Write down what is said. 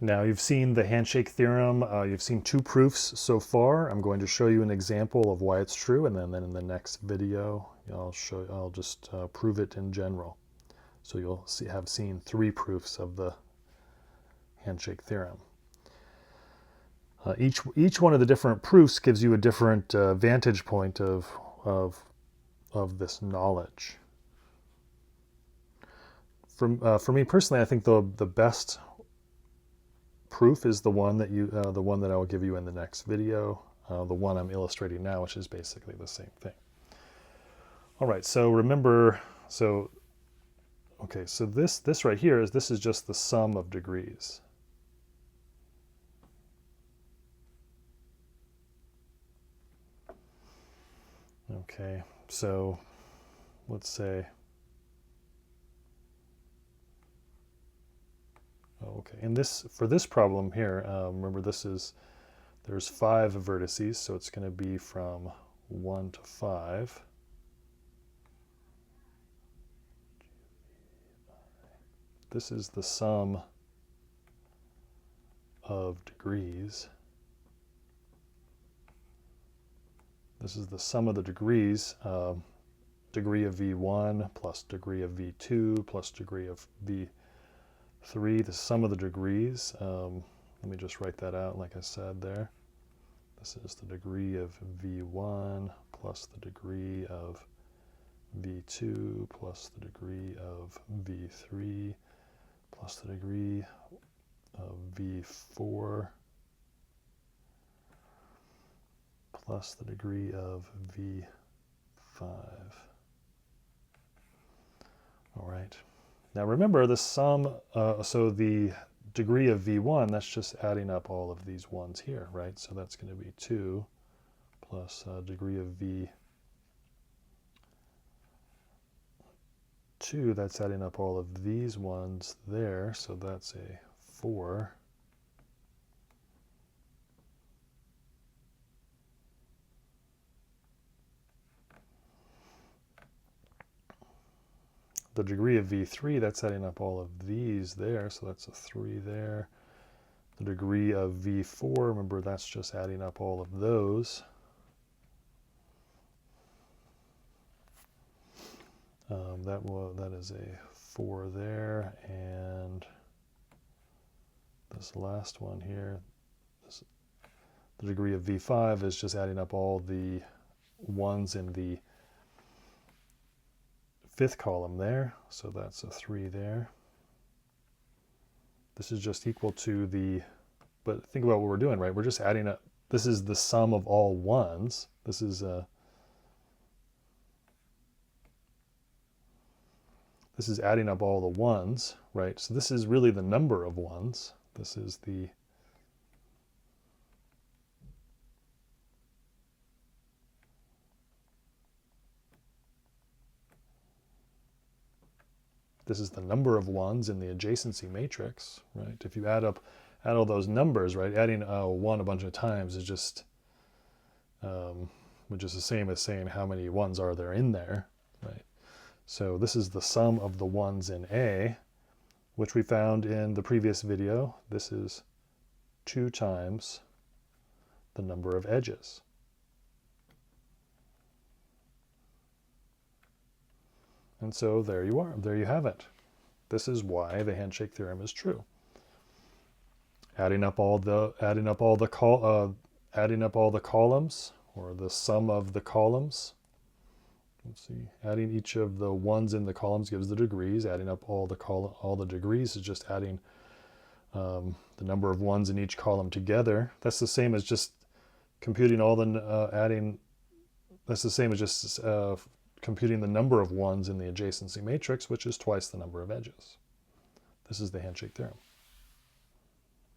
Now you've seen the handshake theorem, you've seen two proofs so far. I'm going to show you an example of why it's true, and then in the next video I'll just prove it in general. So you'll have seen three proofs of the handshake theorem. Each one of the different proofs gives you a different vantage point of this knowledge. For me personally, I think the best proof is the one that I will give you in the next video, the one I'm illustrating now, which is basically the same thing. All right, so remember, so this right here this is just the sum of degrees. Okay, so let's say, okay, for this problem here, remember there's 5 vertices, so it's going to be from 1 to 5. This is the sum of degrees. This is the sum of the degrees, degree of V1 plus degree of V2 plus degree of V3, the sum of the degrees. Let me just write that out like I said there. This is the degree of V1 plus the degree of V2 plus the degree of V3 plus the degree of V4 plus the degree of V5. All right. Now remember the sum, so the degree of V1, that's just adding up all of these ones here, right? So that's going to be 2 plus degree of V2, that's adding up all of these ones there, so that's a 4. The degree of V3, that's adding up all of these there, so that's a 3 there. The degree of V4, remember that's just adding up all of those. That is a 4 there, and this last one here, the degree of V5 is just adding up all the ones in the 5th column there, so that's a 3 there. This is just equal to but think about what we're doing, right? We're just adding up, this is the sum of all ones. This is adding up all the ones, right? So this is really the number of ones. This is the number of ones in the adjacency matrix, right? If you add all those numbers, right? Adding 1 a bunch of times is just, which is the same as saying how many ones are there in there, right? So this is the sum of the ones in A, which we found in the previous video. This is 2 times the number of edges. And so there you are. There you have it. This is why the handshake theorem is true. Adding up all the columns, or the sum of the columns. Let's see. Adding each of the ones in the columns gives the degrees. Adding up all the degrees is just adding the number of ones in each column together. That's the same as just computing all the That's the same as just computing the number of ones in the adjacency matrix, which is twice the number of edges. This is the handshake theorem.